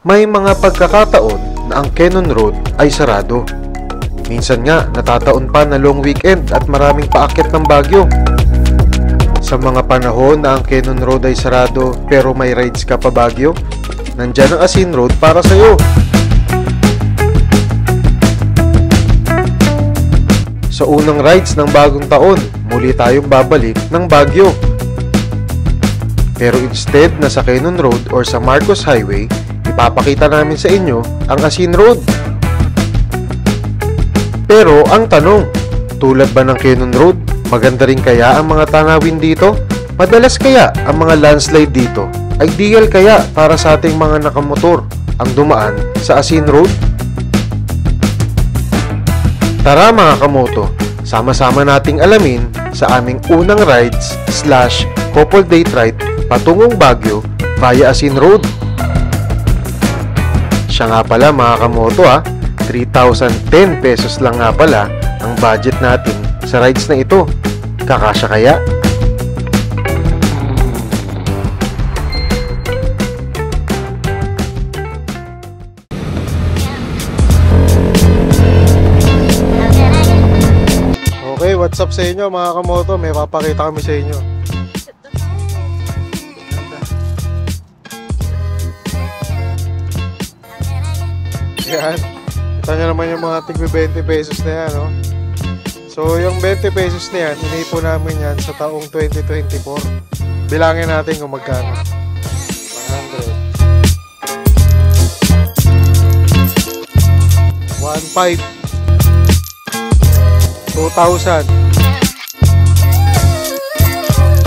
May mga pagkakataon na ang Cannon Road ay sarado. Minsan nga natataon pa na long weekend at maraming paakyat ng Baguio. Sa mga panahon na ang Cannon Road ay sarado pero may rides ka pa Baguio, nandyan ang Asin Road para sa'yo. Sa unang rides ng bagong taon, muli tayong babalik ng Baguio. Pero instead na sa Cannon Road or sa Marcos Highway, ipapakita namin sa inyo ang Asin Road. Pero ang tanong, tulad ba ng Cannon Road, maganda rin kaya ang mga tanawin dito? Madalas kaya ang mga landslide dito? Ideal kaya para sa ating mga nakamotor ang dumaan sa Asin Road? Tara mga kamoto, sama-sama nating alamin sa aming unang rides / couple date ride patungong Baguio via Asin Road. Siya nga pala mga kamoto 3,010 pesos lang nga pala ang budget natin sa rides na ito. Kakasya kaya? Okay, what's up sa inyo mga kamoto? May papakita kami sa inyo. Yan. Ito nyo naman yung mga tigbe 20 pesos na yan, no? So, yung 20 pesos na yan, inipo namin yan sa taong 2024. Bilangin natin kung magkano. 100. 1,500. 2,000.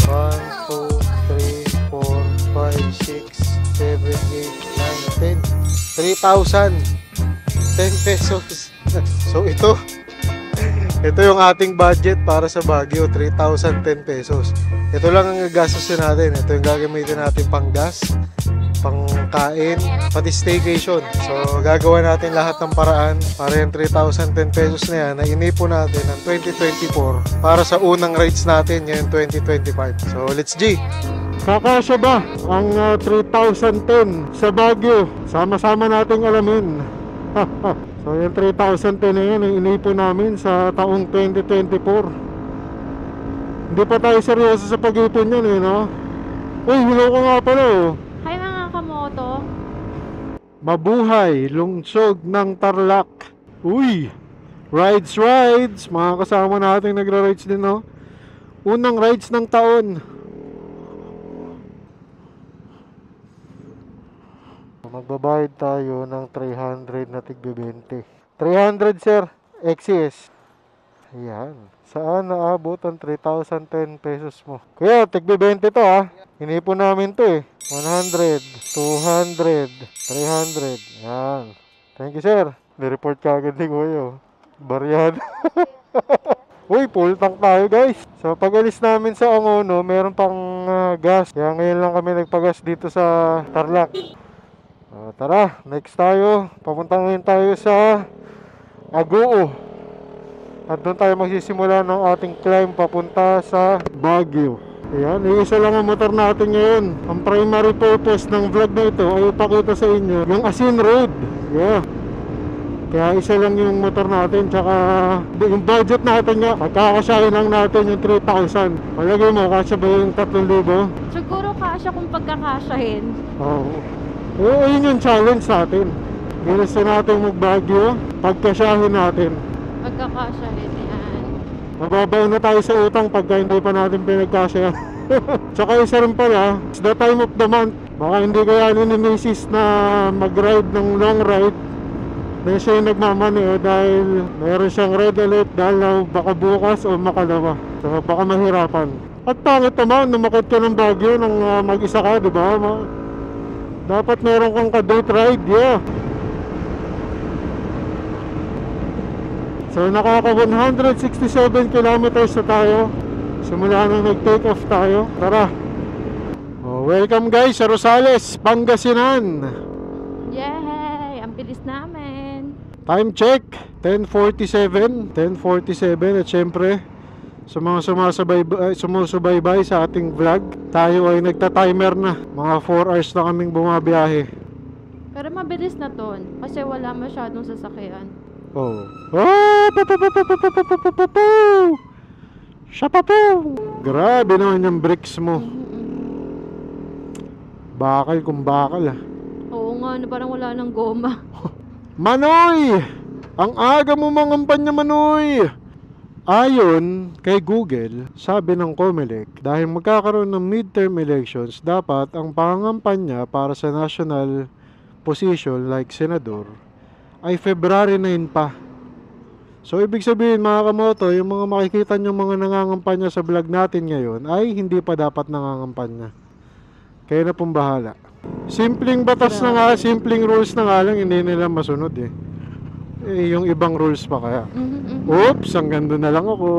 1, 2, 3, 4, 5, 6, 7, 8, 9, 10. 3,000. 10 pesos. So ito yung ating budget para sa Baguio, 3,010 pesos. Ito lang ang gastusin natin. Ito yung gagamitin natin pang gas, pang kain, pati staycation. So gagawa natin lahat ng paraan para yung 3,010 pesos na yan na inipo natin ng 2024 para sa unang rides natin ngayong 2025. So let's G! Kakasya ba ang 3,010 sa Baguio? Sama-sama nating alamin. So yung 3,010 na yun, inipo namin sa taong 2024. Hindi pa tayo seryoso sa pag-ipon yun no? Uy, hello ko nga pala Hi mga kamoto. Mabuhay, lungsod ng Tarlac. Uy, rides, mga kasama natin nagra-rides din Unang rides ng taon. Magbabayad tayo ng 300 na tigbe 20. 300 sir, XCS. Ayan. Saan naabot ang 3,010 pesos mo? Kuya, tigbe 20 to Hinipo namin to 100, 200, 300. Ayan. Thank you sir. Nireport ka agad ni Kuya. Baryan. Uy, full tank tayo guys. So pag alis namin sa Angono, meron pang gas. Kaya ngayon lang kami nagpagas dito sa Tarlac. Tara, next tayo. Papunta ngayon tayo sa Agoo. At doon tayo magsisimula ng ating climb papunta sa Baguio. Ayan, isa lang ang motor natin ngayon. Ang primary purpose ng vlog na ito ay ipakita sa inyo yung Asin Road. Yeah. Kaya isa lang yung motor natin. Tsaka yung budget natin nga, pagkakasyahin lang natin yung 3,000. Palagay mo, kasya ba yung 3,000? Siguro kasya kung pagkakasyahin. Oo, yun yung challenge natin. Ginusto natin mag-Baguio, pagkasyahin natin. Pagkakasyahin yan. Mababaw na tayo sa utang pagka hindi pa natin pinagkasya. Tsaka isa rin pala, it's the time of the month. Baka hindi kaya ni Mrs. na mag-ride ng long ride na siya yung nagmamaneo dahil mayroon siyang red alert dahil baka bukas o makalawa. So baka mahirapan. At pangit naman, numakit ka ng Baguio nang mag-isa ka, di ba? Dapat meron kang ka-date ride, yeah. So nakaka 167 kilometers na tayo simula nang nag-take off tayo. Tara. Welcome guys sa Rosales, Pangasinan. Yay! Ang bilis namin. Time check, 10:47 at syempre sa mga sumusubaybay sa ating vlog, tayo ay nagta-timer na. Mga 4 hours na kaming bumabiyahe. Pero mabilis na ton. Kasi wala masyadong sasakyan. Oh. Oh! Papapapapapapapapapaw! Shapapaw! Grabe naman yung brakes mo. Bakal kung bakal ah. Oo nga, parang wala ng goma. Manoy! Ang aga mo mangampanya, Manoy! Ayon kay Google, sabi ng COMELEC, dahil magkakaroon ng midterm elections, dapat ang pangangampanya para sa national position like senador ay February 9 pa. So ibig sabihin mga kamoto, yung mga makikita nyo mga nangangampanya sa vlog natin ngayon ay hindi pa dapat nangangampanya. Kaya na pong bahala. Simpleng batas na nga, simpleng rules na nga lang, hindi nila masunod eh. Yung ibang rules pa kaya. Oops, hanggang doon na lang ako.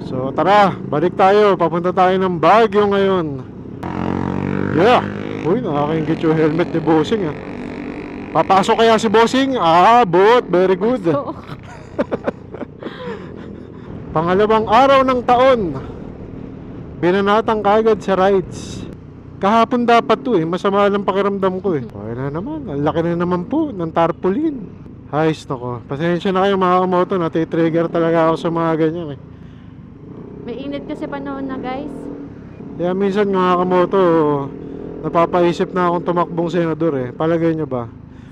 So tara, balik tayo. Papunta tayo ng Baguio ngayon. Yeah. Uy, nakakaingit yung helmet ni Bossing ah. Papasok kaya si Bossing? Ah, bot, very good. Pangalawang araw ng taon, binanatang kagad sa rides. Kahapon dapat to eh, masama lang pakiramdam ko eh. Okay na naman, ang laki na naman po ng tarpaulin. Hayos nako, pasensya na kayo mga kamoto, natitrigger talaga ako sa mga ganyan eh. May init kasi panahon na guys. Kaya minsan mga kamoto, napapaisip na akong tumakbong senador eh. Palagay nyo ba?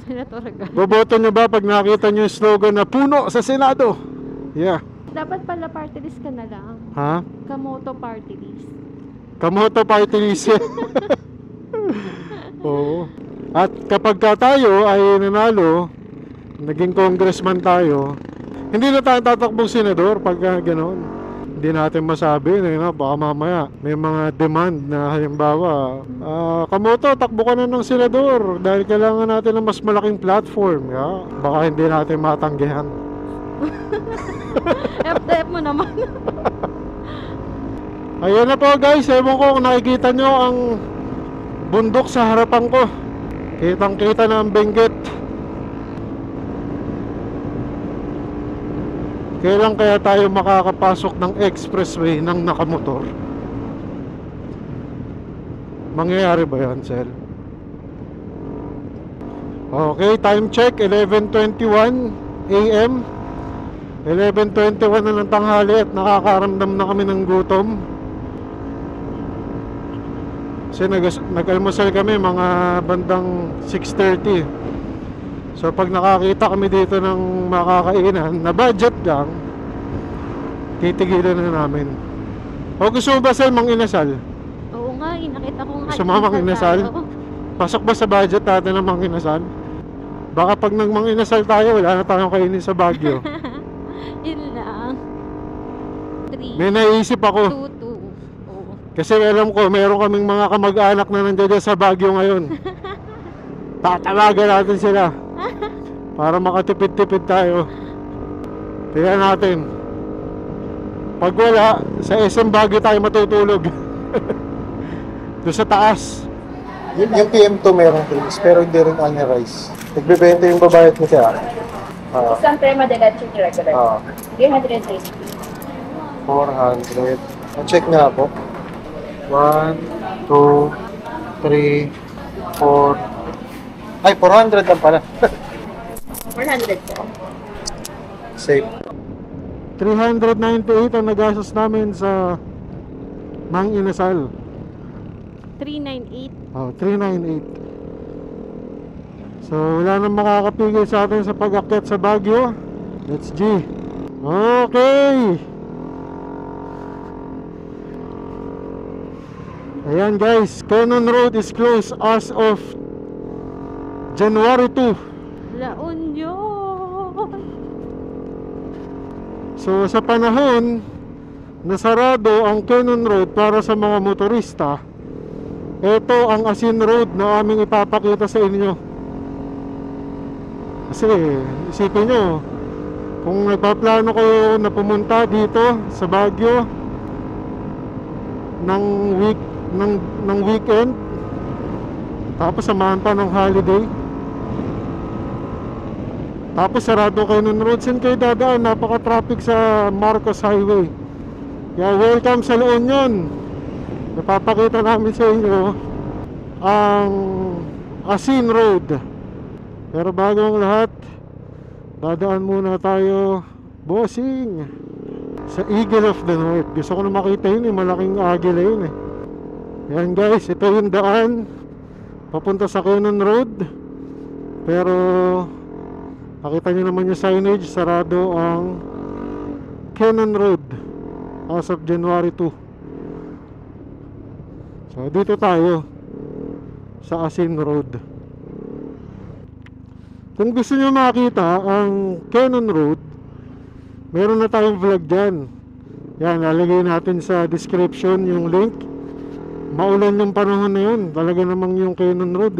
Senator agad. Boboto nyo ba pag nakita nyo yung slogan na puno sa Senado? Yeah. Dapat pala party list ka na lang. Ha? Kamoto party list. Kamoto party list. Oo. At kapag ka tayo ay nanalo, naging congressman tayo, hindi na tayo tatakbong senador pag gano'n. Hindi natin masabi, baka mamaya may mga demand na halimbawa, kamoto, takbo ka na ng senador dahil kailangan natin ng mas malaking platform. Baka hindi natin matanggihan. FDF mo naman. Ayan na po guys, ewan ko kung nakikita nyo ang bundok sa harapan ko. Kitang kita na ang Benguet. Kailan kaya tayo makakapasok ng expressway ng nakamotor? Mangyayari ba yan, Sel? Okay, time check, 11:21 AM. 11:21 na ng tanghali at nakakaramdam na kami ng gutom. Kasi nag-almusal kami mga bandang 6:30. So pag nakakita kami dito ng makakainan na budget lang, titigilan na namin. O gusto mo ba Sel mang-inasal? Oo nga, nakita ko nga. Gusto mo mang-inasal? Pasok ba sa budget natin ang mang-inasal? Baka pag nag-mang-inasal tayo, wala na tayong kainin sa Baguio. Yun lang. 3, May naisip ako. 2, 2. Oo. Kasi alam ko, meron kaming mga kamag-anak na nandiyan sa Baguio ngayon. Tatawagan natin sila para makatipid-tipid tayo. Tingnan natin. Pag wala, sa SM Baguio tayo matutulog. Doon sa taas. Yung PM2 merong drinks, pero hindi rin onion rice. Nagbebenta yung babayad mo siya. Isang crema de leche regular. 360. 400. Check nga po. 1, 2, 3, 4. Ay, 400 lang pala. 400 po. Safe. 398 ang nagastos namin sa Mang Inasal. 398. Oh, 398. So, wala nang makakapigil sa atin sa pag-akyat sa Baguio. Let's G. Okay. Ayan guys, Cannon Road is closed as of January 2. La Union. So sa panahon nasarado ang Cannon Road para sa mga motorista, ito ang Asin Road na aming ipapakita sa inyo. Kasi isipin nyo, kung nagpaplano kayo na pumunta dito sa Baguio ng weekend, tapos samahan pa ng holiday, tapos sarado kayo ng road, saan kayo dadaan? Napaka-traffic sa Marcos Highway. Kaya welcome sa La Union. Napapakita namin sa inyo ang Asin Road. Pero bago ang lahat, dadaan muna tayo, bossing, sa Eagle of the North. Gusto ko na makita yun malaking agila yun Yan guys, ito yung daan papunta sa Cannon Road. Pero nakita nyo naman yung signage, sarado ang Cannon Road as of January 2. So dito tayo sa Asin Road. Kung gusto nyo makita ang Cannon Road, meron na tayong vlog dyan. Yan, lalagay natin sa description yung link. Maulan yung panahon na yun. Talaga namang yung Cannon Road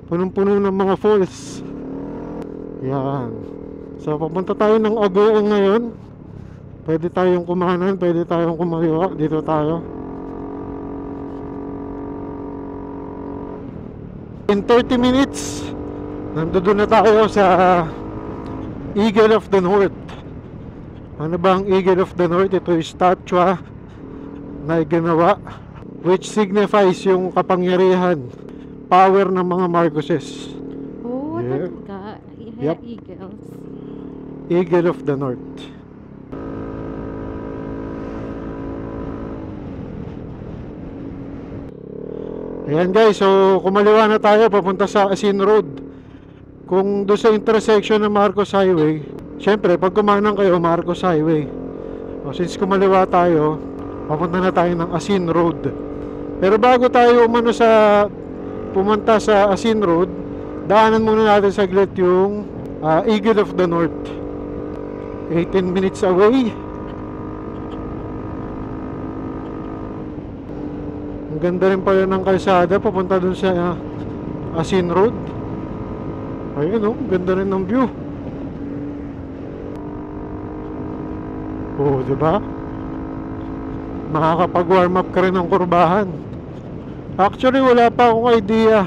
punong-puno ng mga falls. Yan. So papunta tayo ng Agoong ngayon. Pwede tayong kumanan, pwede tayong kumaliwa. Dito tayo. In 30 minutes nandoon na tayo sa Eagle of the North. Ano ba ang Eagle of the North? Ito yung statue na ginawa, which signifies yung kapangyarihan, power ng mga Marcoses. Oh, Yeah. talaga. Yep. Eagles. Eagle of the North. Ayan guys, so kumaliwa na tayo papunta sa Asin Road. Kung doon sa intersection ng Marcos Highway, syempre pag kumanan kayo Marcos Highway. O, since kumaliwa tayo, papunta na tayo ng Asin Road. Pero bago tayo pumunta sa Asin Road, daanan muna natin saglit yung Eagle of the North. 18 minutes away. Ang ganda rin pala ng kalsada papunta dun sa Asin Road. Ayun ganda rin ng view. Oh, diba? Makakapag-warm up ka rin ng kurbahan. Actually, wala pa akong idea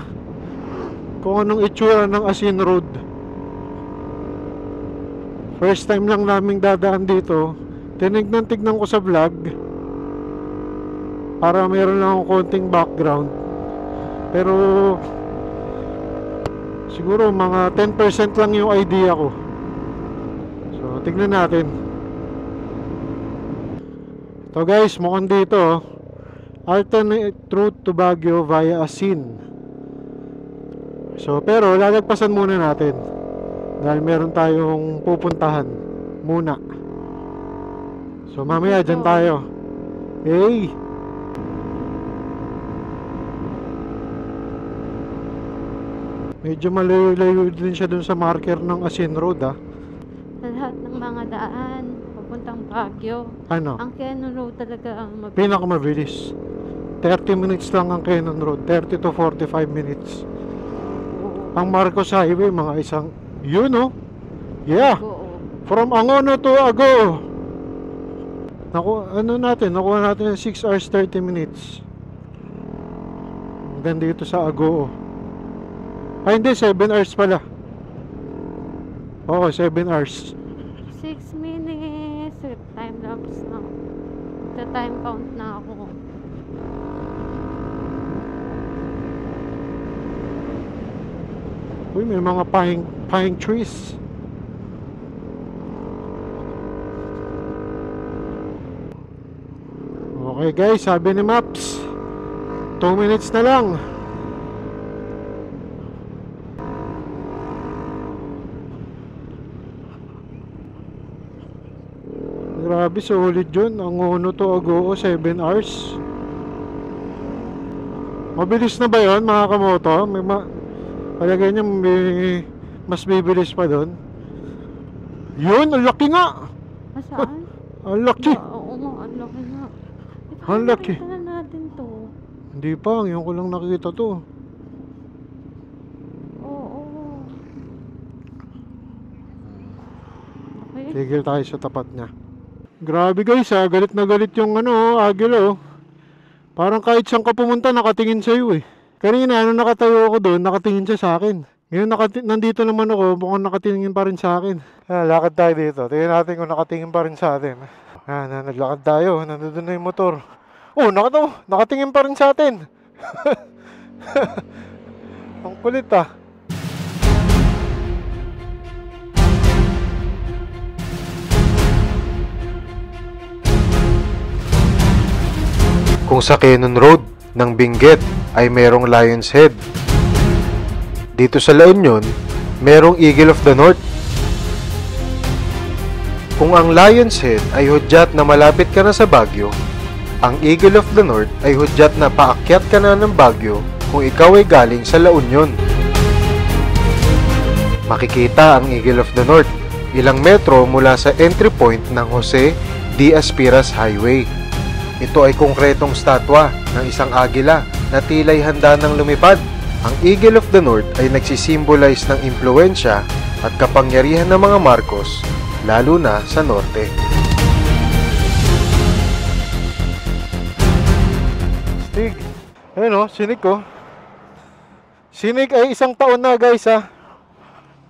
kung anong itsura ng Asin Road. First time lang naming dadaan dito. Tignan ko sa vlog para meron lang akong konting background. Pero siguro mga 10% lang yung idea ko. So tignan natin. Ito guys, mukhang dito alternate route to Baguio via Asin. So pero lalagpasan muna natin dahil meron tayong pupuntahan muna. So mamaya dyan tayo. Hey! Medyo malayo-layo din siya dun sa marker ng Asin Road Sa lahat ng mga daan, papuntang Baguio. Ano? Ang Cannon Road talaga ang mabilis. Pinakamabilis. 30 minutes lang ang Cannon Road. 30 to 45 minutes. Oo. Ang Marcos Highway, mga isang... Yun Yeah! Oo. From Angono to Agoo. Nakuha natin 6 hours 30 minutes. Hanggang dito sa Agoo. Ay hindi, 7 hours pala. Oo, 7 hours. 6 minutes. Time lapse na. Time count na ako. Uy, may mga pine trees. Okay guys, sabi ni Maps 2 minutes na lang. Grabe, solid yun. Ang Angono to Agoo, 7 hours. Mabilis na ba yun mga kamoto? Palagay niya may mas bibilis pa doon. Yun, ang laki nga. Saan? Ang laki. Oo nga, ang laki nga. Ang laki. Nakita na natin to. Hindi pa, ngayon ko lang nakita to. Oo. Okay. Tigil tayo sa tapat niya. Grabe guys galit na galit yung agilo. Parang kahit saan ka pumunta nakatingin sa'yo Kanina nakatayo ako doon, nakatingin siya sa akin. Ngayon nandito naman ako, mukhang nakatingin pa rin sa akin. Lakad tayo dito, tingnan natin kung nakatingin pa rin sa atin. Naglakad tayo, nandun na yung motor. Oh, nakatingin pa rin sa atin. Ang kulit ah. Kung sa Cannon Road ng Benguet ay merong Lion's Head, dito sa La Union, merong Eagle of the North. Kung ang Lion's Head ay hudyat na malapit ka na sa Baguio, ang Eagle of the North ay hudyat na paakyat ka na ng Baguio kung ikaw ay galing sa La Union. Makikita ang Eagle of the North ilang metro mula sa entry point ng Jose D. Aspiras Highway. Ito ay konkretong statwa ng isang agila na tila'y handa ng lumipad. Ang Eagle of the North ay nagsisimbolize ng impluensya at kapangyarihan ng mga Marcos, lalo na sa norte. Stig, ayun o, sinig ko. Sinig ay 1 taon na guys ha.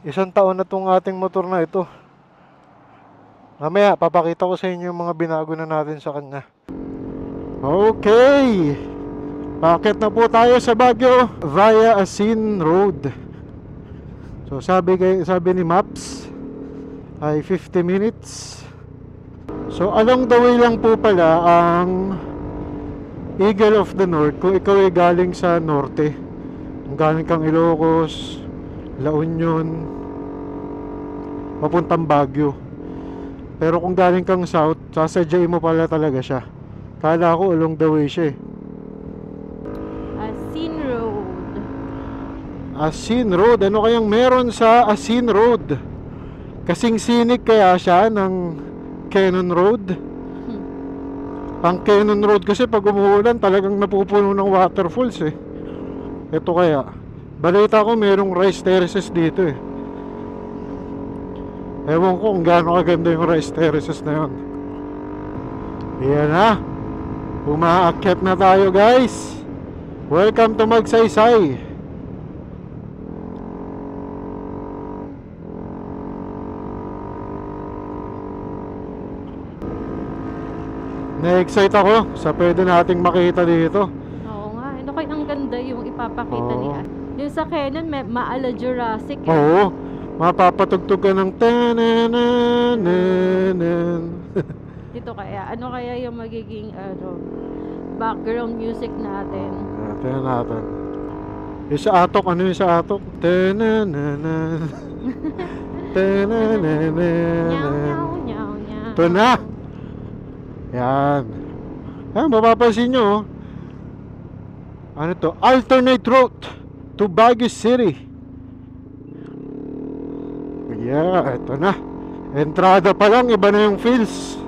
1 taon na itong ating motor na ito. Mamaya, papakita ko sa inyo yung mga binago na natin sa kanya. Okay, paakit na po tayo sa Baguio via Asin Road. So sabi ni Maps ay 50 minutes. So along the way lang po pala ang Eagle of the North kung ikaw ay galing sa norte. Kung galing kang Ilocos, La Union, papuntang Baguio. Pero kung galing kang south, sasadyain mo pala talaga siya. Kala ko along the way siya eh. Asin Road. Asin Road. Ano kayang meron sa Asin Road? Kasing sinig kaya siya ng Cannon Road? Ang Cannon Road kasi pag umuulan talagang napupuno ng waterfalls eh. Ito kaya. Balita ko merong rice terraces dito eh. Ewan ko kung gaano kaganda yung rice terraces na yun. Yan na. Umaakyat na tayo guys. Welcome to Magsaysay. Na-excite ako sa pwede nating makita dito. Oo nga. Ano kaya ang ganda yung ipapakita Oo. niya. Yung sa Canon, maala Jurassic eh. Oo. Mapapatugtog ka ng tanananan. Dito kaya, ano kaya yung magiging background music natin? Tingnan natin. Yung sa atok, ano yung sa atok? Tanananan. Tanananan. Nyaw, nyaw, nyaw. Ito na. Yan. Ayan, mapapansin nyo. Ano to? Alternate route to Baguio City. Yeah, ito na. Entrada pa lang, iba na yung feels.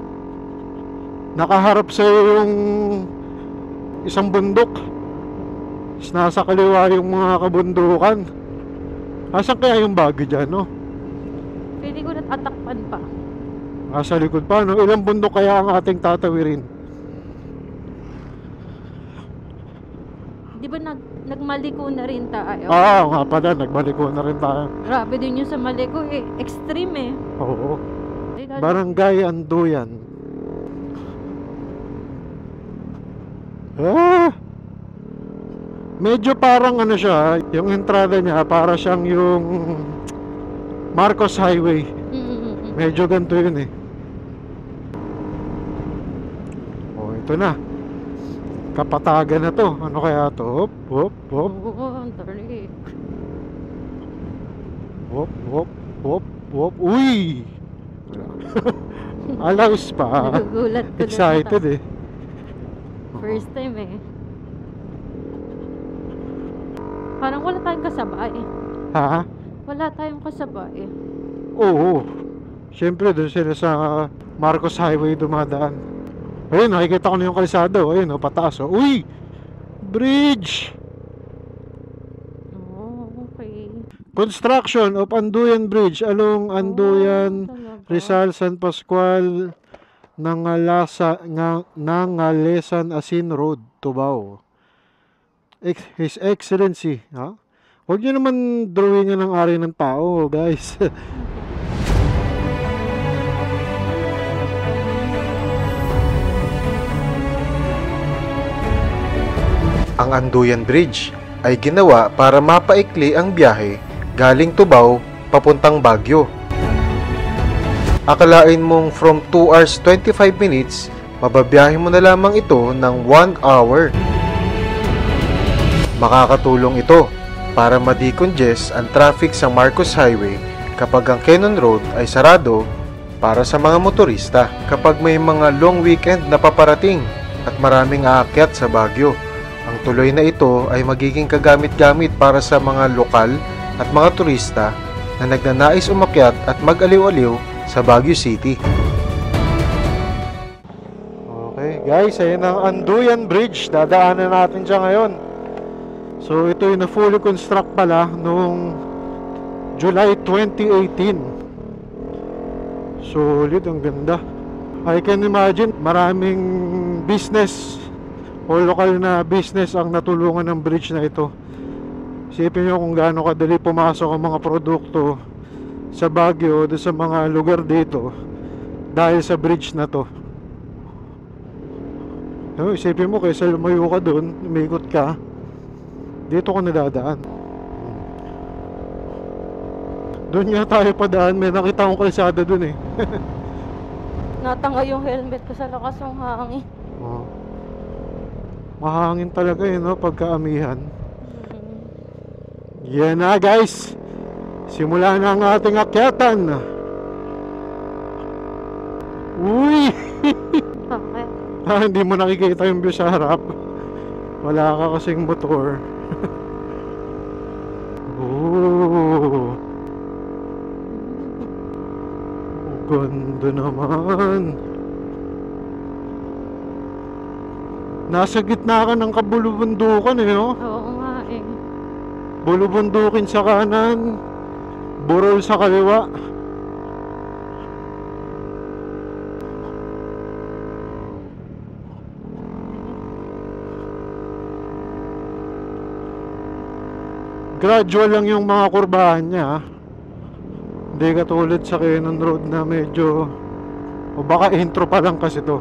Nakaharap sa yung isang bundok. Is nasa kaliwa yung mga kabundukan. Asan kaya yung Baguio dyan, no? Pwede ko natatakpan pa. Nasa likod pa, no? Ilang bundok kaya ang ating tatawirin? Di ba nagmaliko na rin tayo? Nga pala, nagbaliko na rin tayo. Grabe din yung sa Maliko eh. Extreme eh. Oo. Ay, lalo- Barangay Anduyan. Medyo parang ano siya, yung entrada niya para siyang yung Marcos Highway. Medyo ganito yun eh. Oh, ito na. Kapatagan na to. Ano kaya to? Hop, hop, hop. Oo, ang tarik. Hop, hop, hop, hop. Uy! Alaus pa. Nagugulat ko. Excited eh. First time eh. Parang wala tayong kasabay. Ha? Wala tayong kasabay. Oo. Siyempre, doon sila sa Marcos Highway dumadaan. Ayun, nakikita ko na yung kalsada. Ayun, pataas. Uy! Bridge! Oh, okay. Construction of Anduyan Bridge along Anduyan, talaga. Rizal, San Pascual, Nangalesan, Asin Road, Tubao. His Excellency. Ha? Huwag nyo naman drawingan ng ari ng tao, guys. Ang Anduyan Bridge ay ginawa para mapaikli ang biyahe galing Tubao papuntang Baguio. Akalain mong from 2 hours 25 minutes, mababiyahe mo na lamang ito ng 1 hour. Makakatulong ito para ma-decongest ang traffic sa Marcos Highway kapag ang Cannon Road ay sarado para sa mga motorista kapag may mga long weekend na paparating at maraming aakyat sa Baguio. Ang tuloy na ito ay magiging kagamit-gamit para sa mga lokal at mga turista na nagnanais umakyat at mag-aliw-aliw sa Baguio City. Okay guys, ayun ang Anduyan Bridge. Dadaanan natin siya ngayon. So ito yung na fully construct pala noong July 2018. Solid, ang ganda. I can imagine maraming business o lokal na business ang natulungan ng bridge na ito. Isipin nyo kung gaano kadali pumasok ang mga produkto sa Baguio, doon sa mga lugar dito dahil sa bridge na to. Isipin mo, kaysa lumayo ka doon, umikot ka, dito ka nadadaan. Doon nga tayo padaan, may nakita akong kalsada doon eh. Natangay yung helmet ko sa lakas ng hangin. Oh. Mahangin talaga eh, no? Pagkaamihan. Yan na guys, simula na ang ating akyatan. Uy! Bakit? Hindi mo nakikita yung view sa harap. Wala ka kasing motor. Oh, ganda naman. Nasa gitna ka ng kabulubundukan eh, no? Oo nga eh. Bulubundukin sa kanan, burol sa kaliwa. Gradual lang yung mga kurbahan niya. Hindi katulad sa Cannon Road na medyo, o baka intro pa lang kasi to.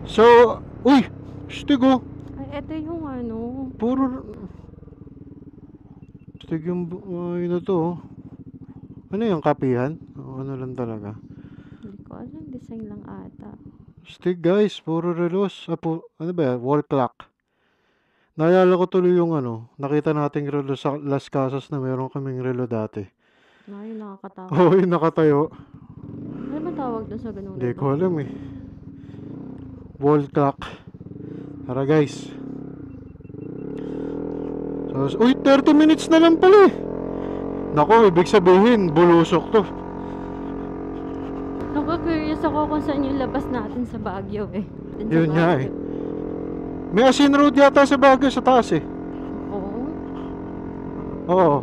So, uy, stig oh. Ay, ito yung ano. Puro stig yung yun na to oh. Ano yung kapihan? O ano lang talaga. Hindi ko alam, design lang ata. Stig guys, puro relos. Ano ba yan? Wall clock. Naalala ko tuloy yung ano, nakita nating relo sa Las Casas na meron kaming relo dati. Ay, nakakatawa. Oo, yung nakatayo. Ano ba tawag doon sa ganun? Hindi ko alam eh. Wall clock. Tara guys. So, uy, 30 minutes na lang pala eh. Nako, ibig sabihin, bulusok to. Naka-curious ako kung saan yung labas natin sa Baguio eh. Dun sa Yun nga Baguio. eh. May asin road yata sa Baguio sa taas eh. Oo. Oo.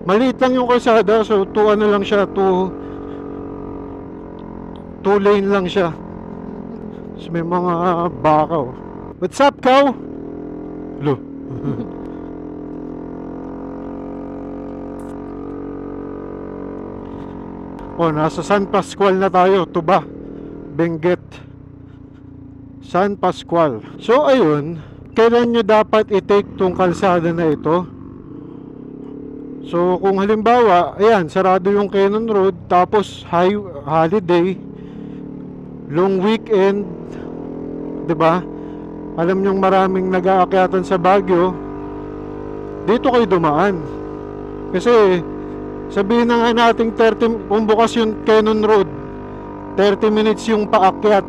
Maliit lang yung kalsada, so 2 ano lang siya, 2 lane lang siya. So, may mga bakaw. What's up, cow? Lo. Oh, nasa San Pascual na tayo, Tuba, Benguet. San Pascual. So ayun, kailan nyo dapat i-take tong kalsada na ito? So kung halimbawa, ayan, sarado yung Cannon Road, tapos holiday, long weekend, 'di ba? Alam nyo maraming nag-aakyatan sa Baguio, dito kayo dumaan. Kasi sabihin na nga nating 30, kung bukas yung Cannon Road, 30 minutes yung paakyat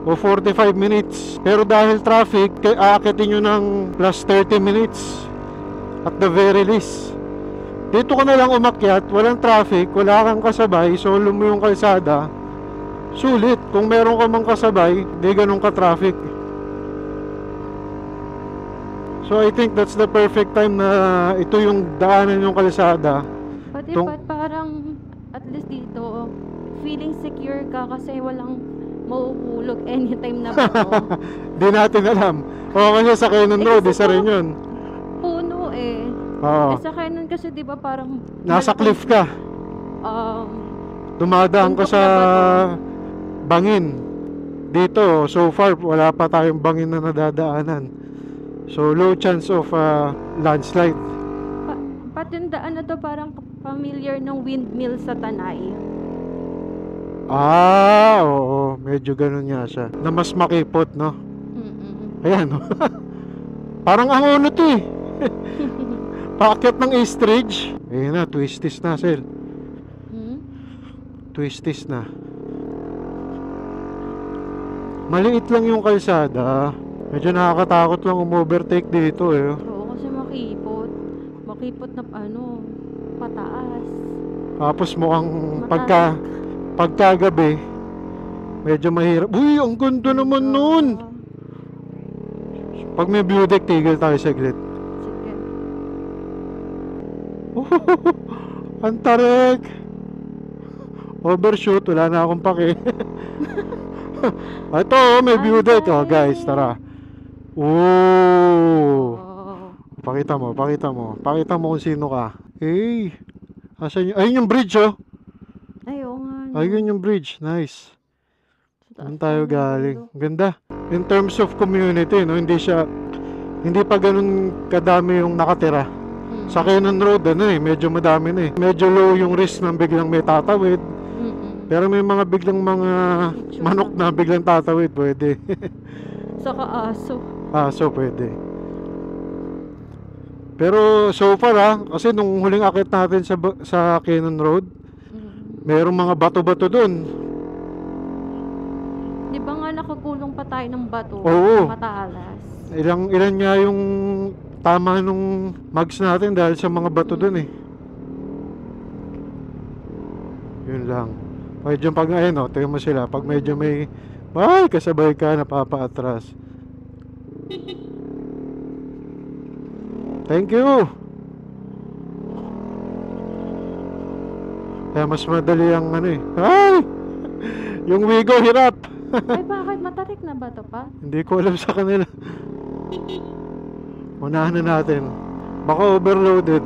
o 45 minutes. Pero dahil traffic, aakitin nyo ng plus 30 minutes at the very least. Dito ka na lang umakyat, walang traffic, wala kang kasabay, solo mo yung kalsada, sulit. Kung meron ka mang kasabay, di ganun ka traffic. So I think that's the perfect time na ito yung daanan yung kalsada. Pati parang at least dito, feeling secure ka kasi walang mauhulog anytime na ba mo. Di natin alam. O kasi sa Cannon Road, isa rin yun. Puno eh. Oo. Sa Cannon kasi di ba parang Nasa cliff ka. Um, Dumadaan ka bundok sa na bangin. dito, so far, wala pa tayong bangin na nadadaanan. So, low chance of landslide. Pati yung daan na to parang familiar ng windmill sa Tanay. Oo, medyo ganun nga siya. Na mas makipot, no? Mm-mm. Ayan, no? Parang ang ano to eh. Paakyat ng East Ridge. Ayan na, twisties na, sir. Twisties na. Maliit lang yung kalsada. Medyo nakakatakot lang overtake dito eh. Oo, kasi makipot. Makipot na pataas. Tapos mukhang Matarik. pagkagabi, medyo mahirap. Uy, ang ganda naman nun. Pag may view deck, tigil tayo saglit. Sige. Ang tarik. Overshoot, wala na akong pake. Ito, may view deck. Oh, guys, tara. Oh. Pakita mo. Pakita mo kung sino ka. Hey, asan yun? Ayun yung bridge, oh. Ayaw nga. Ayun yung bridge. Nice. Sa Saan taas tayo ng galing? mundo. Ganda. In terms of community, no, hindi pa ganun kadami yung nakatira. Sa Cannon Road, medyo madami na eh. Medyo low yung risk ng biglang may tatawid. Pero may mga biglang mga manok na biglang tatawid, pwede. Saka aso. So pwede. Pero so far kasi nung huling akit natin sa Cannon Road, merong mga bato-bato doon. Di ba nga nakakulong pa tayo ng bato? Oo. Matalas. Ilan nga yung tama nung mags natin dahil sa mga bato doon eh. Yun lang. Medyo pag ayun tingnan mo sila, pag medyo may kasabay ka, napapaatras. Thank you. Kaya mas madali ang yung Wigo hirap. Ay, bakit? Matarik na ba to pa? Hindi ko alam sa kanila. Unahan na natin. Baka overloaded.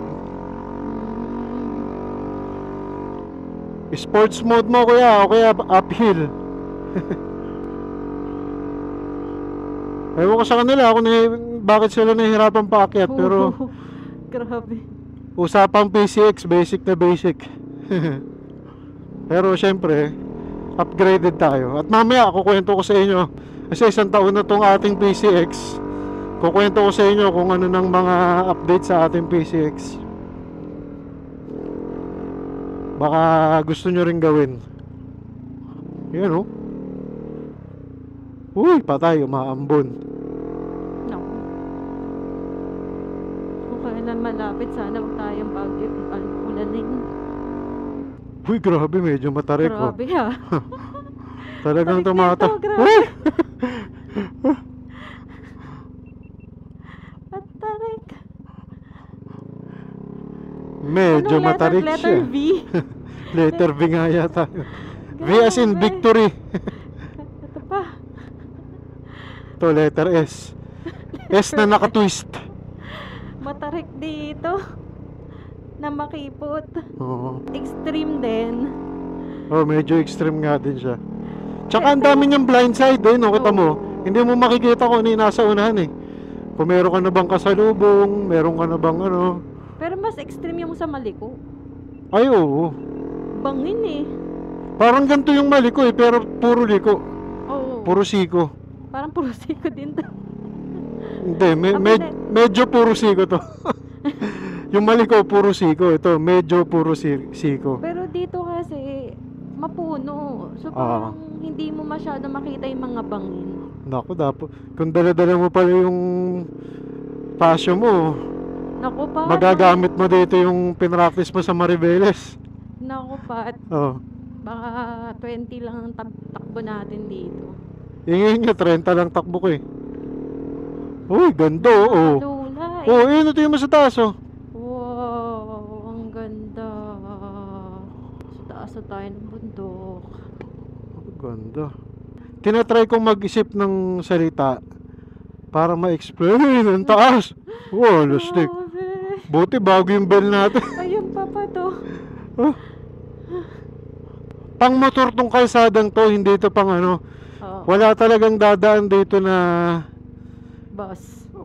Sports mode mo kuya, o kaya uphill. Ewan ko sa kanila bakit sila nahihirapan paakyat, pero Grabe. usapang PCX, basic na basic. Pero syempre, upgraded tayo. At mamaya kukwento ko sa inyo, kasi 1 taon na tong ating PCX. Kukwento ko sa inyo kung ano ng mga update sa ating PCX. Baka gusto nyo rin gawin. Yan Uy, patay, umaambon. No. Kung kailan malapit, sana huwag tayong bagyo. Ulanin. Uy, grabe, medyo matarik ko. Grabe ha. Talagang Tarik tumata. nito, grabe. Uy! Matarik. Medyo Anong matarik letter siya. V? Letter V nga yata. V as in Grabe. victory. Ito pa. To letter S. S na nakatwist. Matarik dito. Na makipot. Oo. Extreme din. Medyo extreme nga din siya. Tsaka ang dami niyang blind side kita mo. Hindi mo makikita kung ano yung nasa unahan eh. Kung meron ka na bang kasalubong, meron ka na bang Pero mas extreme yung sa maliko. Ay, oo. Bangin eh. Parang ganito yung maliko pero puro liko. Oo. Puro siko. Parang puro siko din to. Hindi, medyo puro siko to. Yung maliko puro siko. Ito, medyo puro siko. Pero dito kasi mapuno. So parang hindi mo masyado makita yung mga bangin. Naku, dapat kung dala-dala mo pala yung pasyo mo, Naku pa. magagamit mo dito yung pinractice mo sa Maribeles. Naku pa. Baka 20 lang ang takbo natin dito. Ingin nyo, 30 lang takbo ko eh. Uy, ganda Lulay. yun, ito yung sa taas Wow, ang ganda. Sa taas na tayo ng bundok. Ganda. Tinatry kong mag-isip ng salita para ma-explain ang taas. Wow, lustig. Grabe. Buti bago yung bell natin. Ayun pa to. Pang motor tong kalsadang to, hindi ito pang Oo. Wala talagang dadaan dito na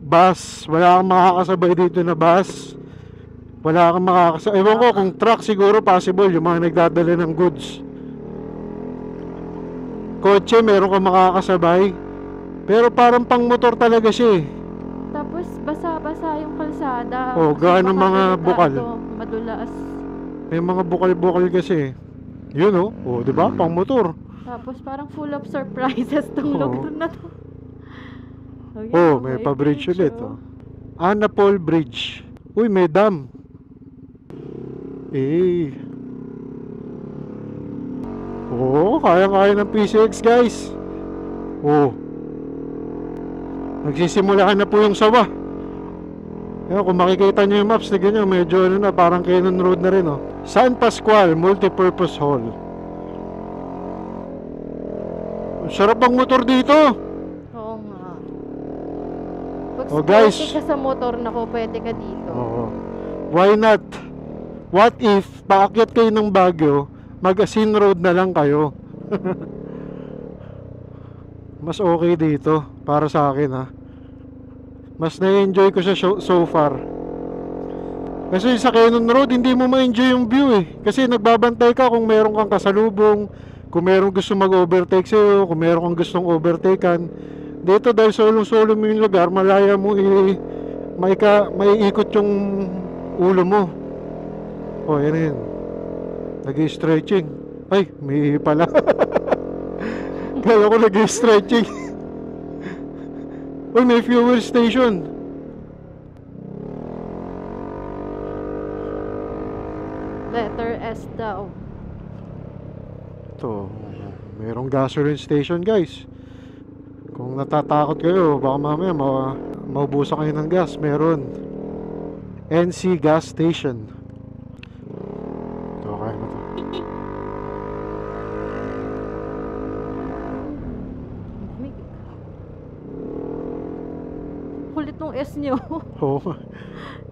bus. Wala kang makakasabay dito na bus. Wala kang makakasabay. Ewan ko kung truck siguro possible, yung mga nagdadala ng goods. Kotse, meron kang makakasabay. Pero parang pang motor talaga siya eh. Tapos basa-basa yung kalsada. Oh, Kasi gaano baka mga delikado, bukal. Madulas. May mga bukal-bukal kasi. Yun oh. Oh, 'di ba? Pang motor. Tapos parang full of surprises tong Oo. lugar na to. Oh, may pa-bridge ulit oh. Anapol Bridge. Uy, may dam. Eh. Oh, kaya-kaya ng PCX, guys. Oh. Nagsisimula na po yung sawa. Yan, kung makikita nyo yung maps, tignan nyo, medyo ano na, parang Cannon Road na rin, oh. San Pascual Multipurpose Hall. Sarap ang motor dito. Oo nga. Pag Oh, guys. sporty ka sa motor, nako, pwede ka dito. Oo. Why not? What if paakyat kayo ng Baguio, mag-Asin Road na lang kayo? Mas okay dito para sa akin, ha. Mas na-enjoy ko siya so far. Kasi sa Cannon Road hindi mo ma-enjoy yung view eh. Kasi nagbabantay ka kung meron kang kasalubong, kung meron gusto mag-overtake sa'yo, kung meron kang gustong overtakean. Dito dahil solong-solo mo yung lugar, malaya mo maiikot yung ulo mo. Oh, yan. Nag-stretching. Ay, may pala. Kaya ko nag-stretching. Uy, may fuel station. Letter S daw. Ito, merong gasoline station, guys. Kung natatakot kayo, baka mamaya maubusan kayo ng gas. Meron NC gas station. Ito, kaya na to. Kulit nung S nyo. Oo.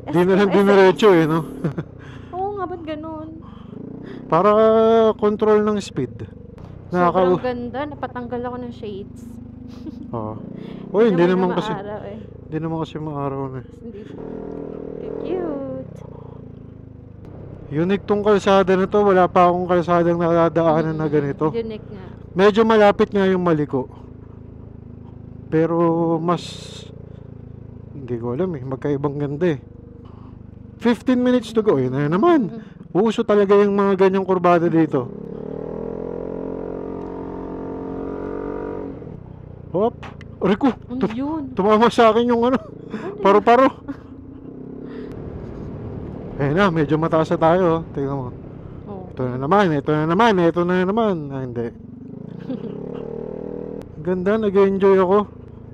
Di na lang diniretso eh, no? Oo nga, ba't ganun? Para control ng speed. Sobrang ganda, napatanggal ako ng shades. Oo. Uy, hindi naman kasi maaraw eh. Hindi naman kasi maaraw na. Hindi. Cute. Unique tong kalsada na to. Wala pa akong kalsadang nadadaanan na ganito. Unique nga. Medyo malapit nga yung Maliko. Pero mas hindi ko alam eh. Magkaibang ganda eh. 15 minutes to go. Yun na naman. Uuso talaga yung mga ganyang kurbada dito. Hop. Rico. Ano yun? Tumama sa akin yung ano. Paro-paro. Eh na, medyo mataas na tayo. Tingnan mo. Oh. Ito na naman. Ah, hindi. Ganda, nag-enjoy ako.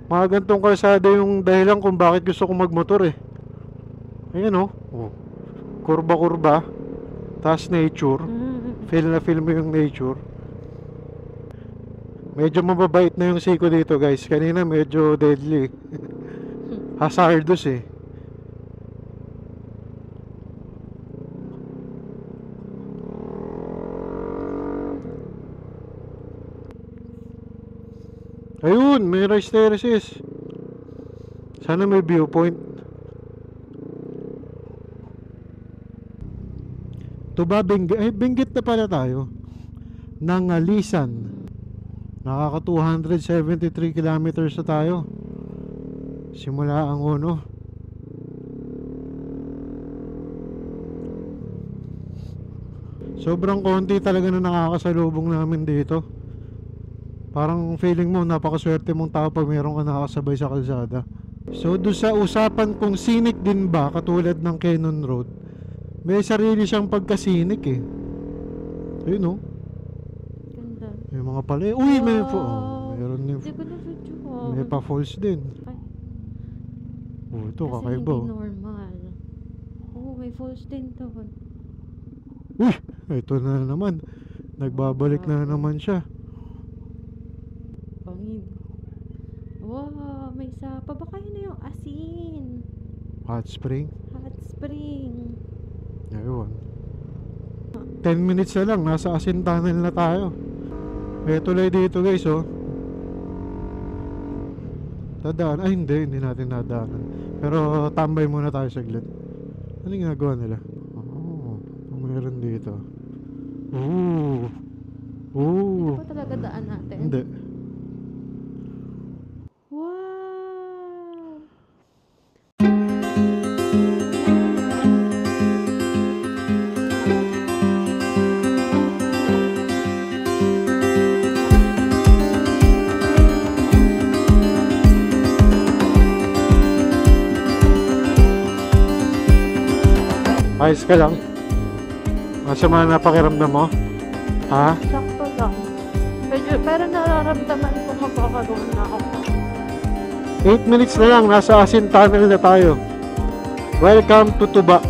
Mga gantong kalsada yung dahilan kung bakit gusto kong magmotor eh. Ayan oh. Kurba-kurba. Tapos nature. Feel na feel mo yung nature. Medyo mababait na yung siko dito, guys. Kanina medyo deadly. Hazardous eh. Ayun, may rice terraces. Sana may viewpoint. Tuba, Benguet na pala tayo. Nangalisan. Nakaka 273 kilometers na tayo. Simula ang uno. Sobrang konti talaga na nakakasalubong namin dito. Parang feeling mo napakaswerte mong tao pag meron ka nakakasabay sa kalsada. So doon sa usapan kung scenic din ba katulad ng Cannon Road, may sarili siyang pagka-scenic eh. Ayun oh. Ganda. May mga pala. Uy, may meron din. Hindi ko na video. May pa falls din. Ay. Oh, ito Kasi kakaiba. hindi normal. Oh, may falls din to. Uy, ito na naman. Nagbabalik na naman siya. Pangin. Wow, may sapa. Baka yun na yung asin. Hot spring. Hot spring. Ayun. 10 minutes na lang, nasa Asin Tunnel na tayo. May tulay dito, guys, oh. Dadaan. Ay, hindi natin nadaanan. Pero tambay muna tayo saglit. Ano yung ginagawa nila? Oh, meron dito. Ooh. Ooh. Ito ba talaga daan natin? Hindi. Wow! Ayos ka lang. Masama na pakiramdam mo? Ha? Sakto lang. Pero nararamdaman ko magkakaroon na ako. 8 minutes na lang, nasa Asin Tunnel na tayo. Welcome to Tuba.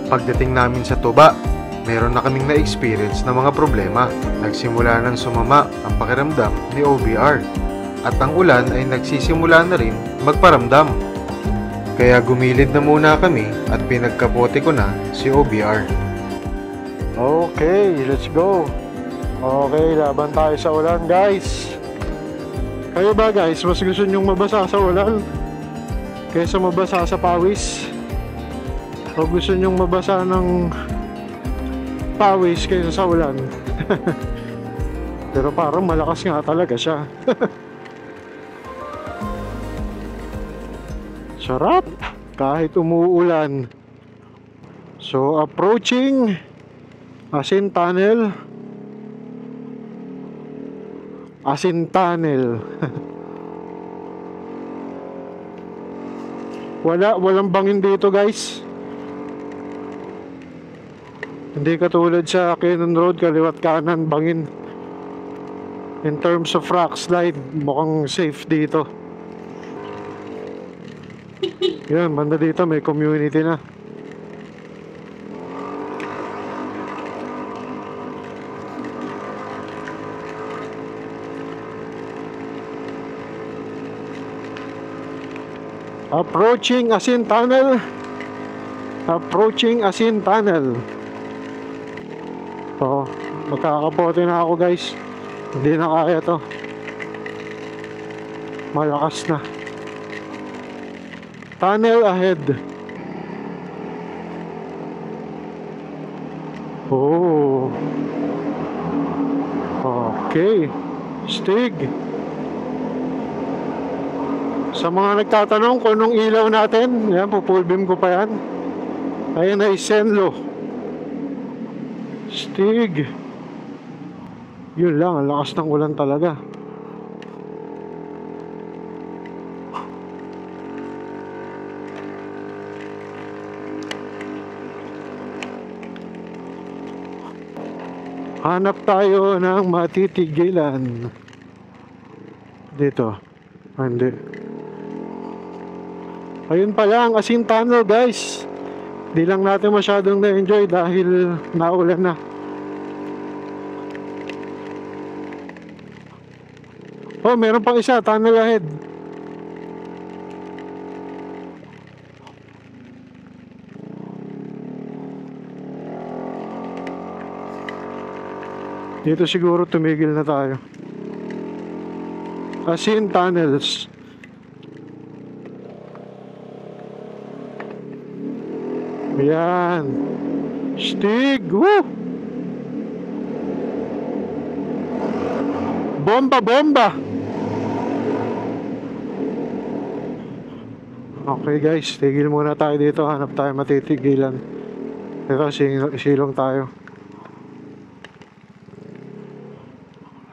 Pagdating namin sa Tuba, meron na kaming na-experience na mga problema. Nagsimula nang sumama ang pakiramdam ni OBR. At ang ulan ay nagsisimula na rin magparamdam. Kaya gumilid na muna kami at pinagkapote ko na si OBR. Okay, let's go. Okay, laban tayo sa ulan, guys. Kayo ba, guys, mas gusto nyong mabasa sa ulan kaysa mabasa sa pawis? O gusto nyong mabasa ng pawis kaysa sa ulan? Pero parang malakas nga talaga siya. Sarap kahit umuulan. So approaching Asin Tunnel. Asin Tunnel. Walang bangin dito, guys. Hindi katulad sa Cannon Road, kaliwat kanan bangin. In terms of rock slide, mukhang safe dito. Yan, banda dito may community na. Approaching Asin Tunnel. Approaching Asin Tunnel. So, magkakapote na ako, guys. Hindi na kaya to. Malakas na. Tunnel ahead. Oh. Okay. Stig. Sa mga nagtatanong kung anong ilaw natin, yan, pupulbim ko pa yan. Ayan ay Senlo. Stig. Yun lang, ang lakas ng ulan talaga. Hanap tayo ng matitigilan. Dito. Hindi. Ayun pala ang Asin Tunnel, guys. Di lang natin masyadong na-enjoy dahil naulan na. Oh, meron pang isa. Tunnel ahead. Dito siguro tumigil na tayo. Asin Tunnels. Yan. Stig. Woo! Bomba, bomba. Okay, guys, tigil muna tayo dito. Hanap tayo matitigilan. Ito, silong tayo.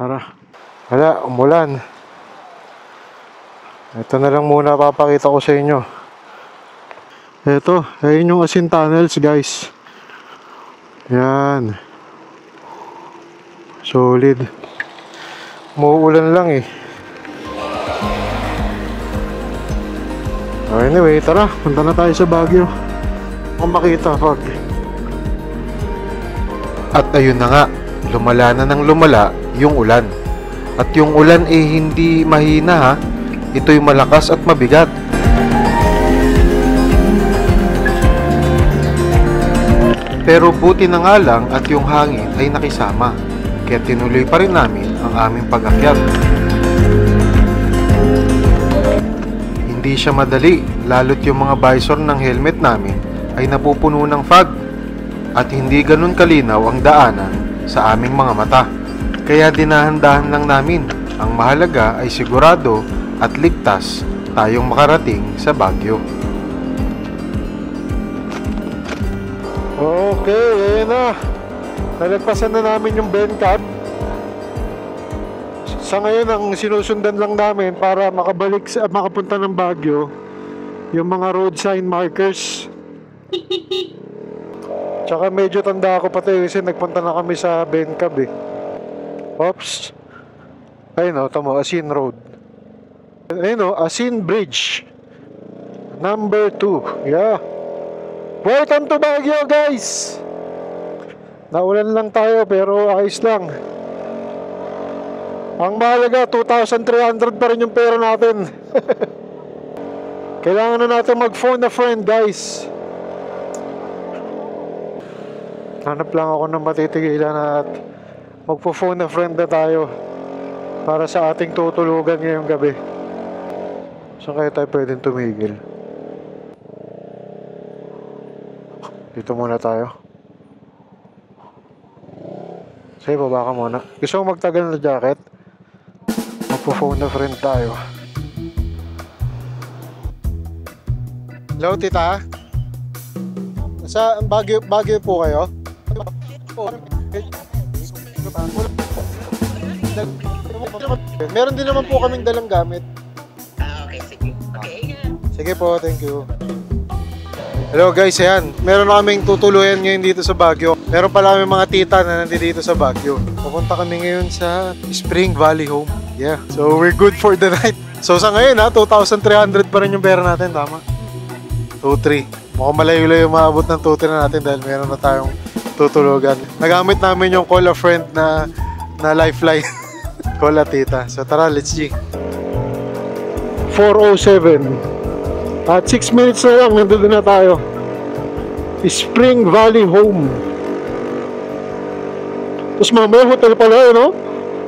Tara. Wala, umulan. Ito na lang muna papakita ko sa inyo. Ito, ayun yung Asin Tunnels, guys. Yan. Solid. Muuulan lang eh. Anyway, tara, punta na tayo sa Baguio. Kung makita, pag. At ayun na nga, lumala na ng lumala yung ulan. At yung ulan eh hindi mahina ha. Ito'y malakas at mabigat. Pero buti na nga lang at yung hangin ay nakisama. Kaya tinuloy pa rin namin ang aming pag-akyat. Hindi siya madali, lalo't yung mga visor ng helmet namin ay napupuno ng fog at hindi ganun kalinaw ang daanan sa aming mga mata. Kaya dinahan-dahan lang namin. Ang mahalaga ay sigurado at ligtas tayong makarating sa Baguio. Okay, ayan na. Nalagpasan na namin yung Bencab. Sa ngayon, ang sinusundan lang namin para makapunta ng Baguio, yung mga road sign markers. Tsaka medyo tanda ako pati kasi nagpunta na kami sa Bencab eh. Oops. Ayun o, tamo, Asin Road. Ayun o, Asin Bridge. Number 2. Yeah. Welcome to Baguio, guys! Naulan lang tayo pero ayos lang. Ang mahalaga, 2,300 pa rin yung pera natin. Kailangan na natin mag-phone a friend, guys. Hanap lang ako ng matitigilan at magpo-phone a friend na tayo para sa ating tutulugan ngayong gabi. Saan kaya tayo pwedeng tumigil? Dito muna tayo. Sige, baba ka muna. Gusto mo magtagal na jacket? Magpo-phone na friend tayo. Hello, tita? Sa Baguio po kayo? Meron din naman po kaming dalang gamit. Okay, sige. Okay, sige po, thank you. Hello guys, ayan. Meron na kaming tutuluyan ngayon dito sa Baguio. Meron pala kami mga tita na nandito sa Baguio. Pupunta kami ngayon sa Spring Valley Home. Yeah, so we're good for the night. So sa ngayon 2,300 pa rin yung pera natin, tama? 2,300. Mukhang malayo-layo maabot ng 2,300 natin dahil meron na tayong tutulugan. Nagamit namin yung call a friend na lifeline. Call a tita. So tara, let's G. 4:07. At 6 minutes na lang, nandun na tayo. Spring Valley Home. Tapos mamaya hotel pala, no?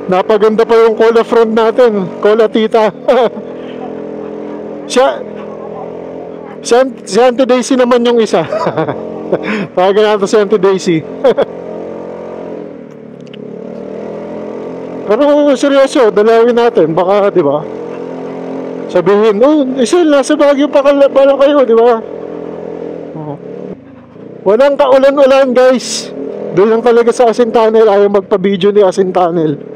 Napaganda pa yung call a friend natin. Call a tita. Si Auntie Daisy naman yung isa. Tawagan natin si Auntie Daisy. Pero seryoso, dalawin natin. Baka, di ba? Sabihin, isa nasa Baguio pa lang kayo, di ba? Walang kaulan-ulan, guys. Doon lang talaga sa Asin Tunnel. Ayaw magpa-video ni Asin Tunnel.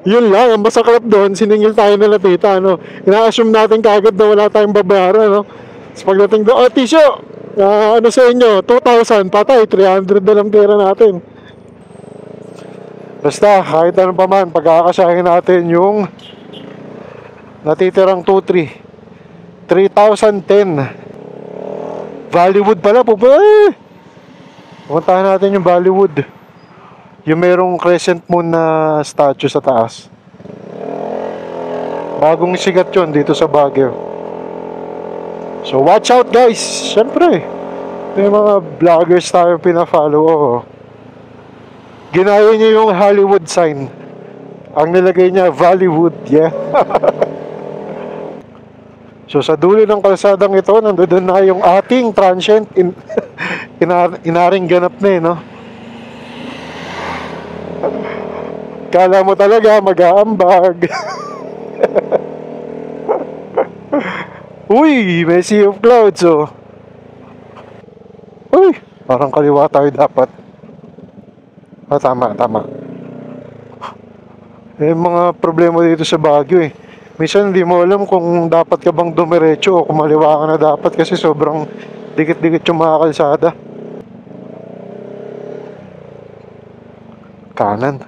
Yun lang, ang masaklap doon, siningil tayo nila tita, no? Ina-assume natin kagad na wala tayong babayaran, no? Tapos pagdating doon, tisyo! Ano sa inyo? 2,000, patay, 300 na lang pera natin. Basta, kahit ano pa man, pagkakasahin natin yung natitirang 2,300. 3,010. Bollywood pala, pupuntahan natin yung Bollywood. Yung merong crescent moon na statue sa taas. Bagong sigat yun dito sa Baguio. So watch out guys. Siyempre may mga vloggers tayo pinafollow. Ginaya niya yung Hollywood sign. Ang nilagay niya Bollywood. Yeah. So sa dulo ng kalsadang ito, nandoon na yung ating transient inaring ganap na no? Kala mo talaga mag-aambag. Uy, may sea of clouds Uy, parang kaliwa tayo dapat. Tama. Mga problema dito sa Baguio Minsan hindi mo alam kung dapat ka bang dumiretso o kung maliwa ka na dapat kasi sobrang dikit-dikit yung mga kalsada. Kanan.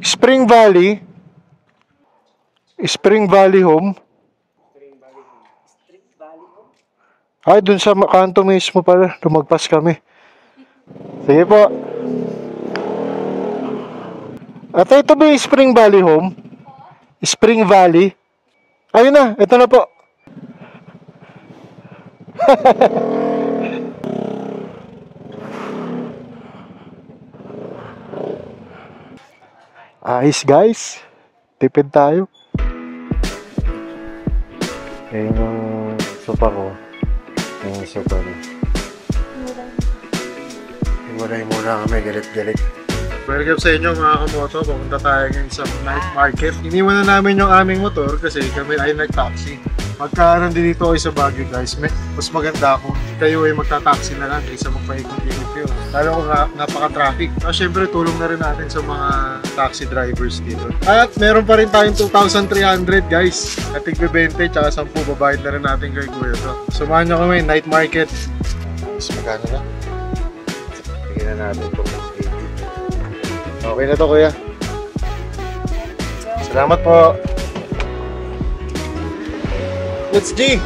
Spring Valley Home. Ay, dun sa kanto mismo pala. Lumagpas kami. Sige po. At ito ba yung Spring Valley Home? Spring Valley? Ayun na, ito na po. Ayos guys. Tipid tayo. Ayun yung sopa ko. Ayun yung sopa ko. Hiwalay muna kami, galit-galit. Welcome sa inyo mga kamoto. Pupunta tayo ngayon sa night market. Iniwan na namin yung aming motor kasi kami ay nag-taxi. Pagka nandito kayo sa Baguio guys, mas maganda kung kayo ay magta-taxi na lang kaysa magpaikot-ikot yun. Lalo kung napaka-traffic. Syempre tulong na rin natin sa mga taxi drivers dito. At meron pa rin tayong 2,300 guys. At tig-20 tsaka 10 babayad na rin natin kay Kuya to. Sumahan nyo kami, night market. Mas magkano na? Tingnan na natin kung okay na to Kuya. Salamat po. Let's G!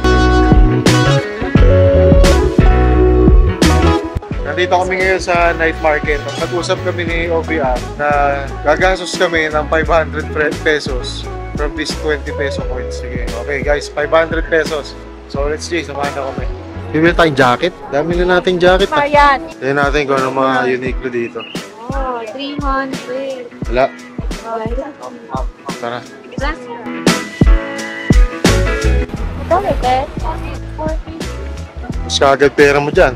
Nandito kami ngayon sa night market. Nag-usap kami ni OBR na gagastos kami ng 500 pesos from this 20 peso coins. Sige. Okay guys, 500 pesos. So let's G, samahan na kami. Bibili tayong jacket. Dami na nating jacket. Ayan. Tignan natin kung ano mga unique dito. Oh, 300. Wala. Tara. Ito, Mete. Mas kagad pera mo dyan.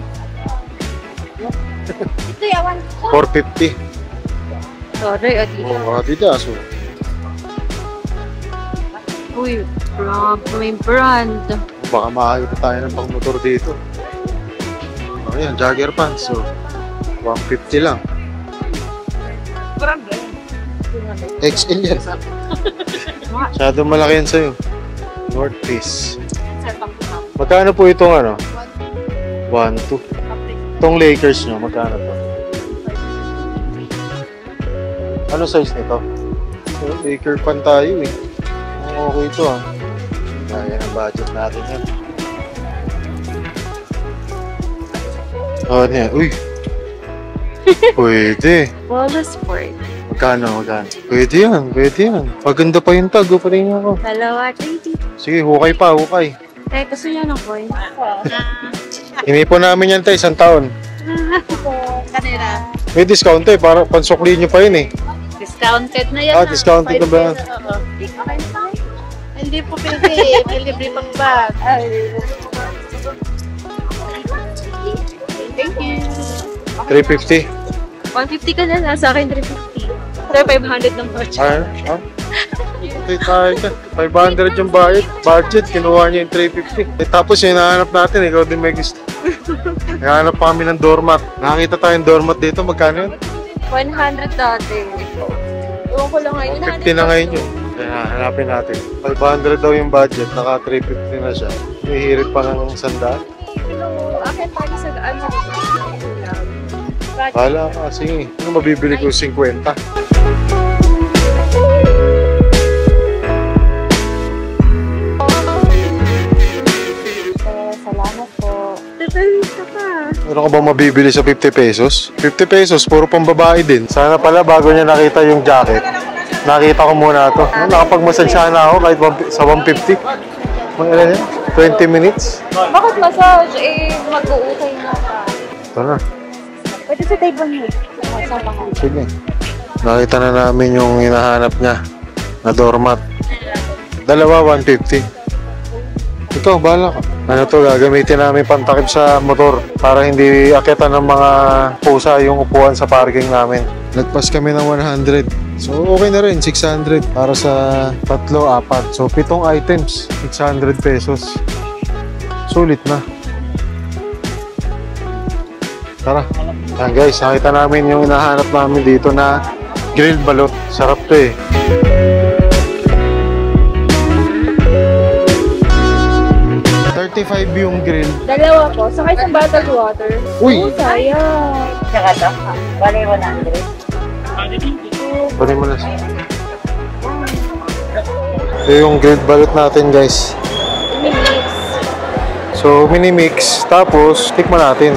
Ito, yawan. 450. Sorry, Adidas. Oo, Adidas. Uy, may brand. Baka makakita tayo ng pang-motor dito. Ayan, jogger pants. So, 150 lang. XL yan. Masyado malaki yan sa'yo. North Face. Magkano po itong ano? 1, 2. Itong Lakers nyo, magkano po? Ano size nito? Laker fan tayo eh. Okay ito ah. Kaya ang budget natin yan. Oh, niya. Uy! Pwede. Polo Sport. Magkano? Pwede yan. Maganda pa yung tag. Pa rin ako. Dalawa, 3. Sige, hukay pa, hukay. Gusto niya ng coin. Inipon namin yan tayo, 1 taon. Kanina. May discount eh, para pansukli nyo pa yun eh. Discounted na yan. Discounted na ba yan? Hindi po pwede. May libre pang bag. Thank you. 350. 150 ka na, sa akin 350. Sir, 500 ng budget. Ay, ha? Okay tayo ka. 500 yung budget, kinuha niya yung 350. Tapos yung hinahanap natin, ikaw din may gusto. Hinahanap pa kami ng doormat. Nakakita tayong doormat dito, magkano yun? 100 dati. Ewan ko lang ngayon. 50 na ngayon yun. Kaya hanapin natin. 500 daw yung budget, naka 350 na siya. May hirit pa ng 100. Akin tayo sa ano. Hala ka, sige. Ano mabibili ko 50? Salamat po. Detalista ka. Meron ka ba mabibili sa 50 pesos? 50 pesos, puro pang babae din. Sana pala bago niya nakita yung jacket, nakita ko muna ito. Nakapag-massage na ako kahit sa 150. Mga ilan yan? 20 minutes? Bakit massage? Mag-uukay na ka. Ito na. Pwede sa table niyo. Sama ka. Sige. Nakita na namin yung hinahanap niya na doormat. Dalawa, 150. Ikaw, bahala ka. Ano to, gagamitin namin pantakip sa motor para hindi akitan ng mga pusa yung upuan sa parking namin. Nagpas kami ng 100. So, okay na rin, 600 para sa 3, 4. So, 7 items, 600 pesos. Sulit na. Tara. Yan guys, nakita namin yung hinahanap namin dito na grilled balot. Sarap to eh. $35 yung grill. Dalawa po. Sakay sa bottled water. Uy! Sayang. Tsaka ito. Bali 100. Pwede mo na siya. Ito yung grilled balot natin guys. Mix. So, mini-mix. Tapos, tikman natin.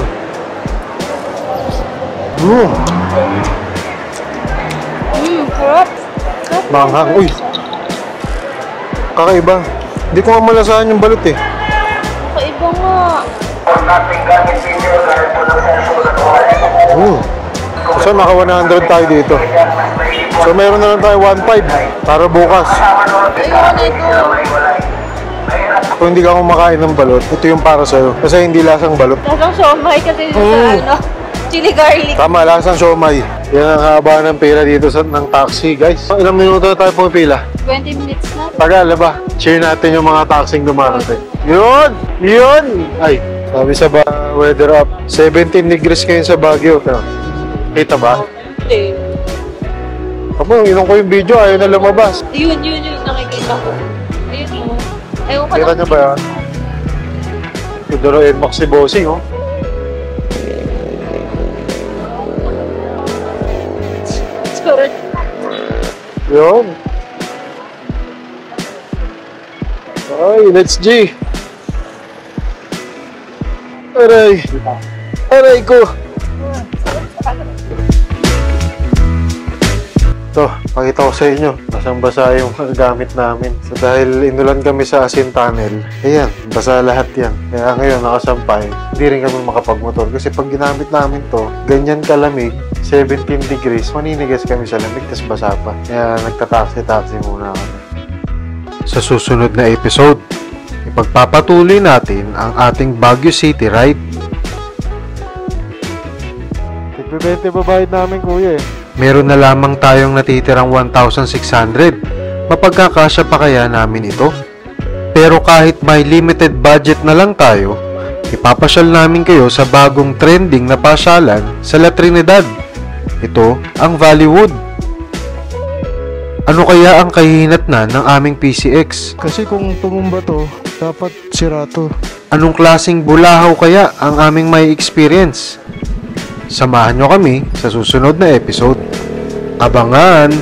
Sarap. Manghang. Uy! Kakaiba. Hindi ko nga malasahan yung balot eh. Kakaiba nga. So, naka 100 tayo dito. So meron na lang tayo 1.5 para bukas. Ayoko na ito. Kung hindi ka kumakain ng balot, ito yung para sa'yo. Kasi hindi lasang balot. Lasang siomay kasi sa chili garlic. Tama, lasang siomay. Yan ang haba ng pila dito ng taxi, guys. Ilang minuto na tayo pumipila? 20 minutes na. Tagal, ba? Cheer natin yung mga taxing dumarating. Yun! Yun! Ay, sabi sa weather up, 17 degrees ngayon sa Baguio. Kita ba? Hindi. Kapag inom ko yung video, ayaw na lumabas. Yun, nakikita ko. Ayun o. Ayaw ko Kita na. nyo ba yan? Idoro Edmax si Bossing, oh. Spirit. Yun. Ay, let's G. Aray. Aray ko. Ito, pakita ko sa inyo. Basang-basa yung gamit namin. So dahil inulan kami sa Asin Tunnel, ayan, basa lahat yan. Kaya ngayon, nakasampay, hindi rin kami makapagmotor. Kasi pag ginamit namin to, ganyan kalamig, 17 degrees, maninigas kami sa lamig, tas basa pa. Kaya nagtataxi-taxi muna kami. Sa susunod na episode, ipagpapatuloy natin ang ating Baguio City ride. Tig-20 babayad namin, kuya eh. Meron na lamang tayong natitirang 1,600. Mapagkakasya pa kaya namin ito? Pero kahit may limited budget na lang tayo, ipapasyal namin kayo sa bagong trending na pasyalan sa La Trinidad. Ito ang Valleywood. Ano kaya ang kahihinatnan ng aming PCX? Kasi kung tumumba to, dapat sira to. Anong klaseng bulahaw kaya ang aming may experience? Samahan nyo kami sa susunod na episode. Abangan!